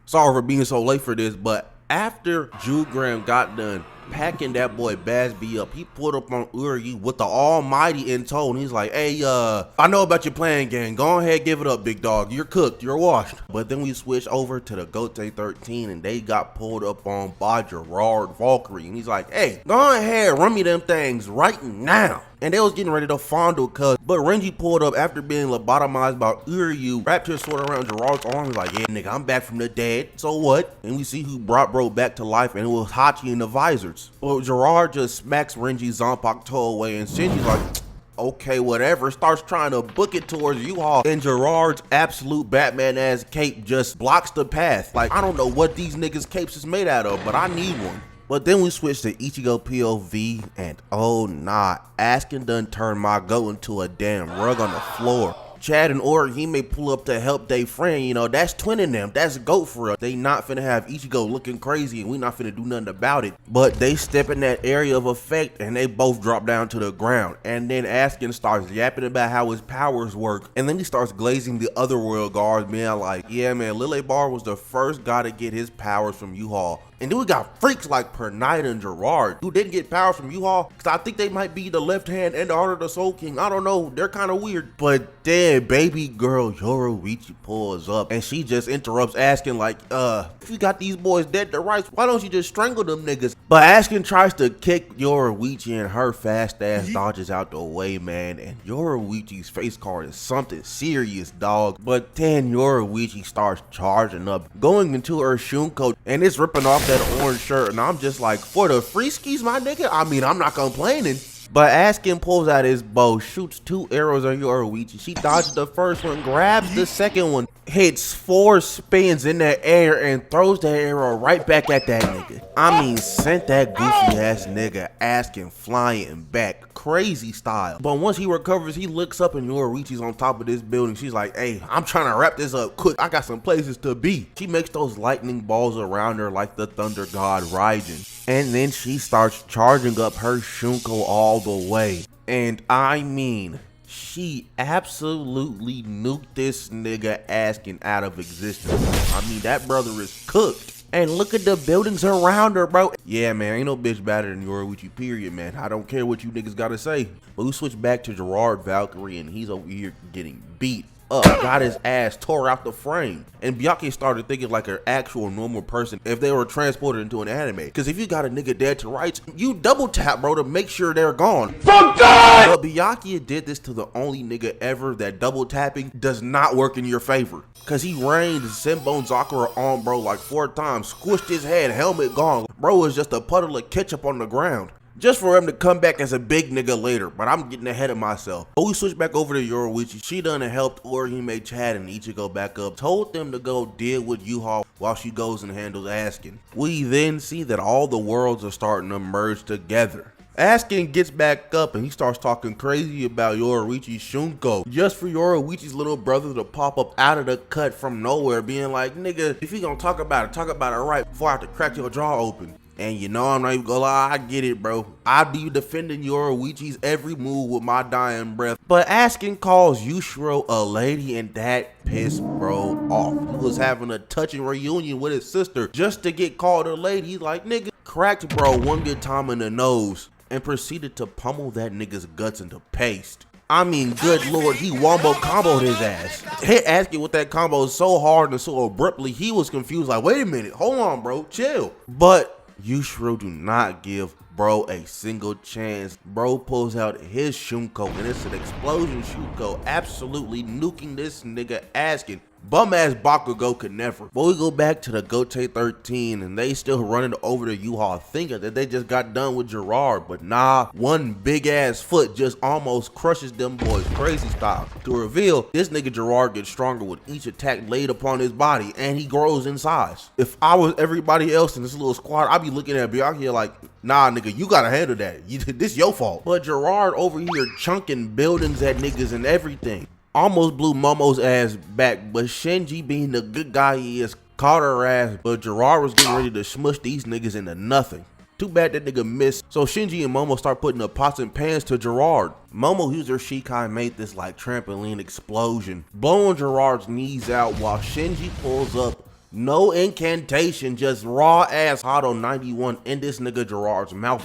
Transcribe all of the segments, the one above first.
Sorry for being so late for this, but after Jugram got done packing that boy Basby up, he pulled up on Uryu with the almighty in tow, and he's like, hey, I know about your playing game. Go ahead, give it up, big dog. You're cooked, you're washed. But then we switched over to the Gotei 13, and they got pulled up on by Gerard Valkyrie, and he's like, hey, go ahead, run me them things right now. And they was getting ready to fondle cuz, but Renji pulled up after being lobotomized by Uryu, wrapped his sword around Gerard's arm. He's like, yeah, nigga, I'm back from the dead, so what? And we see who brought bro back to life, and it was Hachi and the Visored. Well, Gerard just smacks Renji's Zanpakuto toe away, and Shinji's like, okay, whatever, starts trying to book it towards U-Haul, and Gerard's absolute Batman ass cape just blocks the path. Like, I don't know what these niggas' capes is made out of, but I need one. But then we switch to Ichigo POV, and oh nah, Askin done turned my goat into a damn rug on the floor. Chad and Ori, he may pull up to help their friend, you know, that's twinning them, that's GOAT for us. They not finna have Ichigo looking crazy and we not finna do nothing about it. But they step in that area of effect and they both drop down to the ground. And then Askin starts yapping about how his powers work. And then he starts glazing the other world guards, being like, yeah man, Lily Bar was the first guy to get his powers from U-Haul. And then we got freaks like Pernite and Gerard, who didn't get powers from U-Haul, because I think they might be the left hand and the heart of the Soul King. I don't know, they're kind of weird. But then baby girl Yoruichi pulls up, and she just interrupts Askin like, if you got these boys dead to rights, why don't you just strangle them niggas? But Askin tries to kick Yoruichi, and her fast ass dodges out the way, man. And Yoruichi's face card is something serious, dog. But then Yoruichi starts charging up, going into her Shunko, and it's ripping off that orange shirt, and I'm just like, for the free skis, my nigga? I mean, I'm not complaining. But Askin pulls out his bow, shoots 2 arrows on Yoruichi. She dodges the first one, grabs the second one, hits 4 spins in the air, and throws that arrow right back at that nigga. I mean, sent that goofy ass nigga Askin flying back, crazy style. But once he recovers, he looks up and Yoruichi's on top of this building. She's like, hey, I'm trying to wrap this up quick. I got some places to be. She makes those lightning balls around her like the thunder god Raiden. And then she starts charging up her Shunko all the way. And I mean, she absolutely nuked this nigga Askin out of existence. I mean, that brother is cooked. And look at the buildings around her, bro. Yeah, man, ain't no bitch better than Yoruichi, period, man. I don't care what you niggas gotta say. But we switch back to Gerard Valkyrie, and he's over here getting beat up, got his ass tore out the frame. And Byakuya started thinking like an actual normal person if they were transported into an anime. Because if you got a nigga dead to rights, you double tap, bro, to make sure they're gone. Fuck God! But Byakuya did this to the only nigga ever that double tapping does not work in your favor. Because he rained Senbon Zakura on bro like 4 times, squished his head, helmet gone. Bro was just a puddle of ketchup on the ground. Just for him to come back as a big nigga later, but I'm getting ahead of myself. But we switch back over to Yoruichi. She done helped Orihime, Chad, and Ichigo back up, told them to go deal with U-Haul while she goes and handles Askin. We then see that all the worlds are starting to merge together. Askin gets back up and he starts talking crazy about Yoruichi's Shunko, just for Yoruichi's little brother to pop up out of the cut from nowhere, being like, nigga, if you gonna talk about it right before I have to crack your jaw open. And you know, I'm not even gonna lie, I get it, bro. I be defending Yoruichi's every move with my dying breath. But Askin calls Yushiro a lady, and that pissed bro off. He was having a touching reunion with his sister just to get called a lady. He's like, nigga, cracked bro one good time in the nose and proceeded to pummel that nigga's guts into paste. I mean, good lord, he wombo comboed his ass. Hit Askin with that combo so hard and so abruptly, he was confused, like, wait a minute, hold on, bro, chill. But Yushiro do not give bro a single chance. Bro pulls out his Shunko, and it's an explosion Shunko, absolutely nuking this nigga Askin. Bum ass Bakugo could never. But we go back to the Gotei 13, and they still running over to U-Haul thinking that they just got done with Gerard. But nah, one big ass foot just almost crushes them boys crazy style. To reveal, this nigga Gerard gets stronger with each attack laid upon his body, and he grows in size. If I was everybody else in this little squad, I'd be looking at Byakuya like, nah nigga, you gotta handle that. This your fault. But Gerard over here chunking buildings at niggas and everything. Almost blew Momo's ass back, but Shinji, being the good guy he is, caught her ass, but Gerard was getting ready to smush these niggas into nothing. Too bad that nigga missed, so Shinji and Momo start putting up pots and pans to Gerard. Momo used her Shikai and made this like trampoline explosion, blowing Gerard's knees out while Shinji pulls up No incantation, just raw ass Hado 91 in this nigga Gerard's mouth.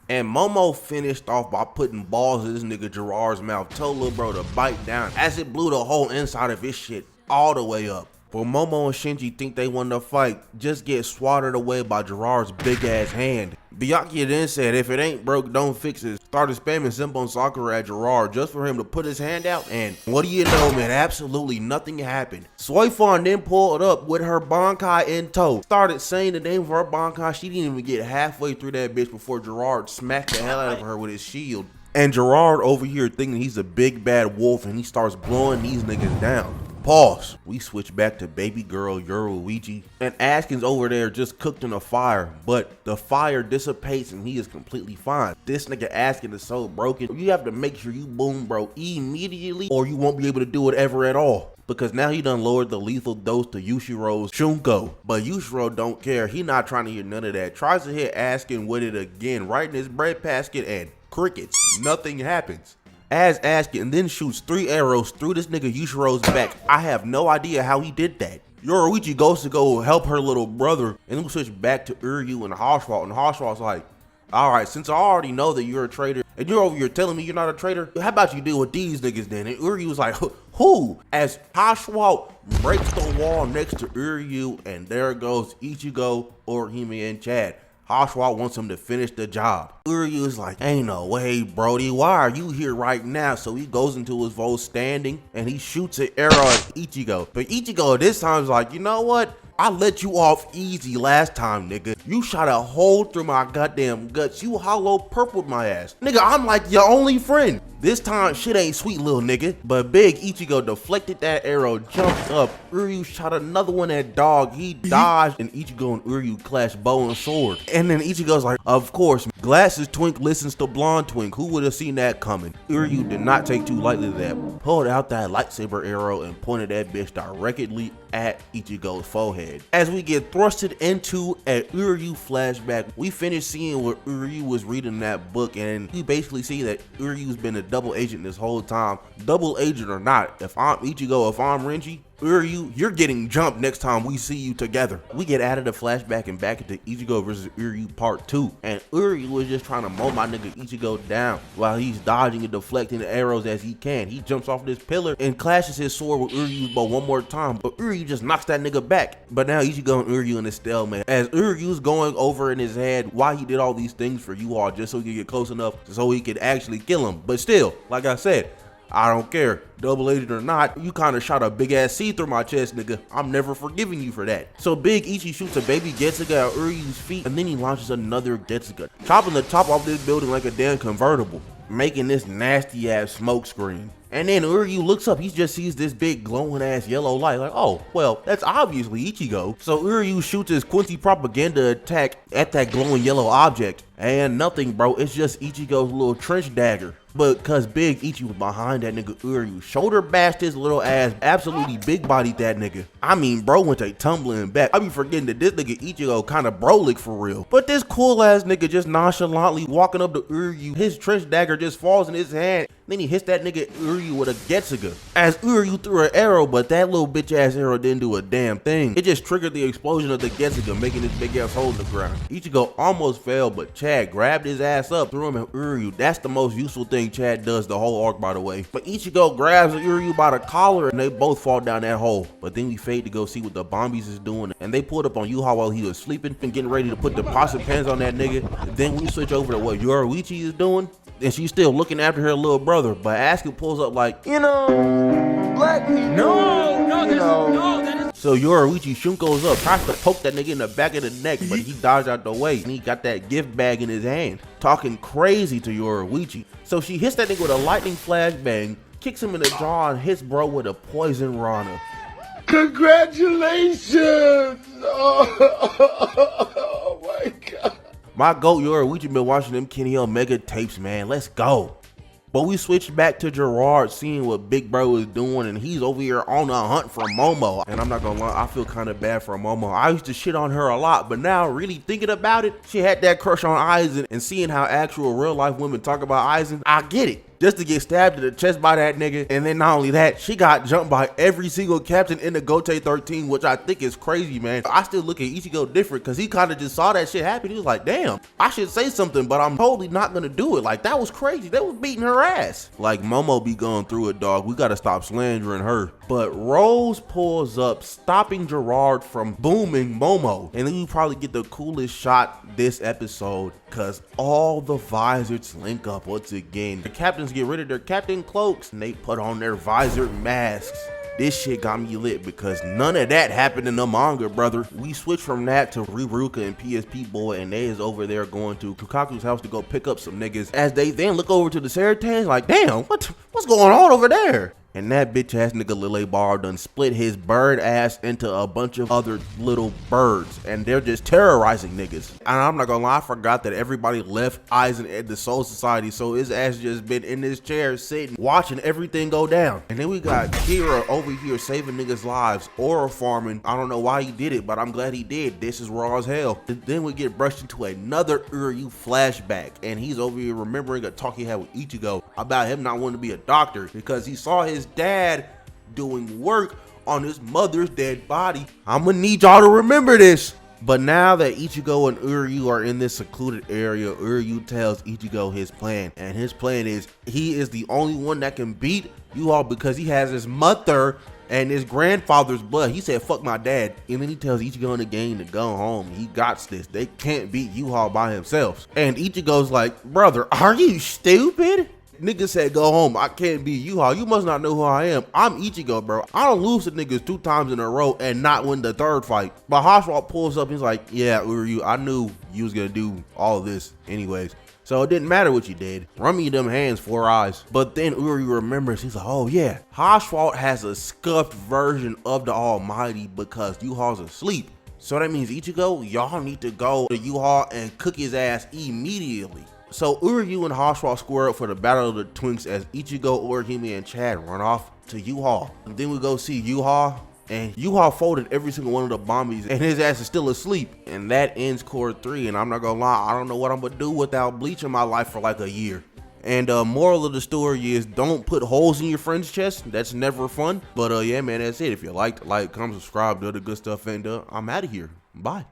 And Momo finished off by putting balls in this nigga Gerard's mouth. Told little bro to bite down as it blew the whole inside of his shit all the way up. But Momo and Shinji think they won the fight, just get swatted away by Gerard's big ass hand. Byakuya then said if it ain't broke, don't fix it. Started spamming Senpon Sakura at Gerard just for him to put his hand out, and what do you know, man, absolutely nothing happened. Soifon then pulled up with her Bankai in tow. Started saying the name of her Bankai. She didn't even get halfway through that bitch before Gerard smacked the hell out of her with his shield. And Gerard over here thinking he's a big bad wolf, and he starts blowing these niggas down. Pause. We switch back to baby girl Yoruichi, and Askin's over there just cooked in a fire, but the fire dissipates and he is completely fine. This nigga Askin is so broken. You have to make sure you boom bro immediately or you won't be able to do it ever at all. Because now he done lowered the lethal dose to Yushiro's Shunko. But Yushiro don't care. He not trying to hear none of that. Tries to hit Askin with it again right in his bread basket and crickets. Nothing happens. As Askin then shoots 3 arrows through this nigga Yushiro's back. I have no idea how he did that. Yoruichi goes to go help her little brother, and then we switch back to Uryu and Haschwalth, and Haschwalth's like, alright, since I already know that you're a traitor, and you're over here telling me you're not a traitor, how about you deal with these niggas then? And Uryu was like, who? As Haschwalth breaks the wall next to Uryu, and there goes Ichigo, Orihime, and Chad. Haschwalth wants him to finish the job. Uryu is like, ain't no way, Brody. Why are you here right now? So he goes into his vote standing and he shoots an arrow at Ichigo. But Ichigo this time is like, you know what? I let you off easy last time, nigga. You shot a hole through my goddamn guts. You hollow purpled my ass. Nigga, I'm like your only friend. This time, shit ain't sweet, little nigga. But big Ichigo deflected that arrow, jumped up. Uryu shot another one at dog. He dodged, and Ichigo and Uryu clashed bow and sword. And then Ichigo's like, of course, glasses twink listens to blonde twink. Who would have seen that coming? Uryu did not take too lightly to that. Pulled out that lightsaber arrow and pointed that bitch directly at Ichigo's forehead. As we get thrusted into an Uryu flashback, we finish seeing what Uryu was reading in that book, and we basically see that Uryu's been a double agent this whole time. Double agent or not, if I'm Ichigo, if I'm Renji, Uryu, you're getting jumped next time we see you together. We get out of the flashback and back into Ichigo versus Uryu part 2. And Uryu was just trying to mow my nigga Ichigo down while he's dodging and deflecting the arrows as he can. He jumps off this pillar and clashes his sword with Uryu's bow one more time, but Uryu just knocks that nigga back. But now Ichigo and Uryu in a stalemate as Uryu's going over in his head why he did all these things for you all just so he could get close enough so he could actually kill him. But still, like I said, I don't care, double agent or not, you kind of shot a big ass C through my chest, nigga. I'm never forgiving you for that. So big Ichi shoots a baby Getsuga at Uryu's feet, and then he launches another Getsuga, chopping the top off this building like a damn convertible, making this nasty ass smoke screen. And then Uryu looks up, he just sees this big glowing ass yellow light, like, oh, well, that's obviously Ichigo. So Uryu shoots his Quincy propaganda attack at that glowing yellow object, and nothing, bro, it's just Ichigo's little trench dagger. But cause big Ichi was behind that nigga Uryu, shoulder bashed his little ass, absolutely big bodied that nigga. I mean, bro went a tumbling back. I be forgetting that this nigga Ichigo kind of brolic for real. But this cool ass nigga just nonchalantly walking up to Uryu, his trench dagger just falls in his hand. Then he hits that nigga Uryu with a Getsuga. As Uryu threw an arrow, but that little bitch ass arrow didn't do a damn thing. It just triggered the explosion of the Getsuga, making this big ass hole in the ground. Ichigo almost fell, but Chad grabbed his ass up, threw him at Uryu. That's the most useful thing Chad does the whole arc, by the way. But Ichigo grabs Uryu by the collar and they both fall down that hole. But then we fade to go see what the Bombies is doing, and they pulled up on Yuha while he was sleeping and getting ready to put the possum pants on that nigga. And then we switch over to what Yoruichi is doing, and she's still looking after her little brother. But Askin pulls up like, you know, black people. No. So Yoruichi Shunko's up, tries to poke that nigga in the back of the neck, but he dodged out the way, and he got that gift bag in his hand, talking crazy to Yoruichi. So she hits that nigga with a lightning flashbang, kicks him in the jaw, and hits bro with a poison Rana. Congratulations! Oh my god. My goat Yoruichi been watching them Kenny Omega tapes, man. Let's go. But we switched back to Gerard, seeing what Big Bro is doing, and he's over here on a hunt for Momo. And I'm not gonna lie, I feel kind of bad for Momo. I used to shit on her a lot, but now really thinking about it, she had that crush on Aizen, and seeing how actual real life women talk about Aizen, I get it. just to get stabbed in the chest by that nigga. And then not only that, she got jumped by every single captain in the Gotei 13, which I think is crazy, man. I still look at Ichigo different because he kind of just saw that shit happen. He was like, damn, I should say something, but I'm totally not gonna do it. Like, that was crazy. They was beating her ass. Like, Momo be going through it, dog. We gotta stop slandering her. But Rose pulls up, stopping Gerard from booming Momo. And then you probably get the coolest shot this episode, because all the Visoreds link up once again. The captains get rid of their captain cloaks and they put on their Visored masks. This shit got me lit because none of that happened in the manga, brother. We switch from that to Riruka and PSP Boy, and they is over there going to Kukaku's house to go pick up some niggas. As they then look over to the Seretans like, damn, what's going on over there? And that bitch ass nigga Lille Bar done split his bird ass into a bunch of other little birds, and they're just terrorizing niggas. And I'm not gonna lie, I forgot that everybody left Aizen at the Soul Society, so his ass just been in this chair sitting, watching everything go down. And then we got Kira over here saving niggas' lives, aura farming. I don't know why he did it, but I'm glad he did. This is raw as hell. Then we get brushed into another Uryu flashback, and he's over here remembering a talk he had with Ichigo about him not wanting to be a doctor because he saw his dad doing work on his mother's dead body. I'm gonna need y'all to remember this. But now that Ichigo and Uryu are in this secluded area, Uryu tells Ichigo his plan, and his plan is he is the only one that can beat Yu-Ha because he has his mother and his grandfather's blood. He said, fuck my dad. And then he tells Ichigo and the gang to go home. He got this. They can't beat Yu-Ha by himself. And Ichigo's like, brother, are you stupid? Nigga said go home. I can't beat Yu-Ha. You must not know who I am. I'm Ichigo, bro. I don't lose to niggas 2 times in a row and not win the 3rd fight. But Hashwat pulls up. He's like, yeah, Uryu, I knew you was gonna do all of this anyways. So it didn't matter what you did. Run me them hands, 4 eyes. But then Uryu remembers. He's like, oh yeah, Hashwat has a scuffed version of the Almighty because Yu-Ha's asleep. So that means Ichigo, y'all need to go to Yu-Ha and cook his ass immediately. So Uryu and Hashwat square up for the Battle of the Twinks as Ichigo, Orihime, and Chad run off to Yu-Ha. And then we go see Yu-Ha, and Yu-Ha folded every single one of the bombies, and his ass is still asleep. And that ends Core 3, and I'm not gonna lie, I don't know what I'm gonna do without Bleach in my life for like a year. And moral of the story is don't put holes in your friend's chest. That's never fun. But yeah, man, that's it. If you liked, like, comment, subscribe, do the good stuff, and I'm out of here. Bye.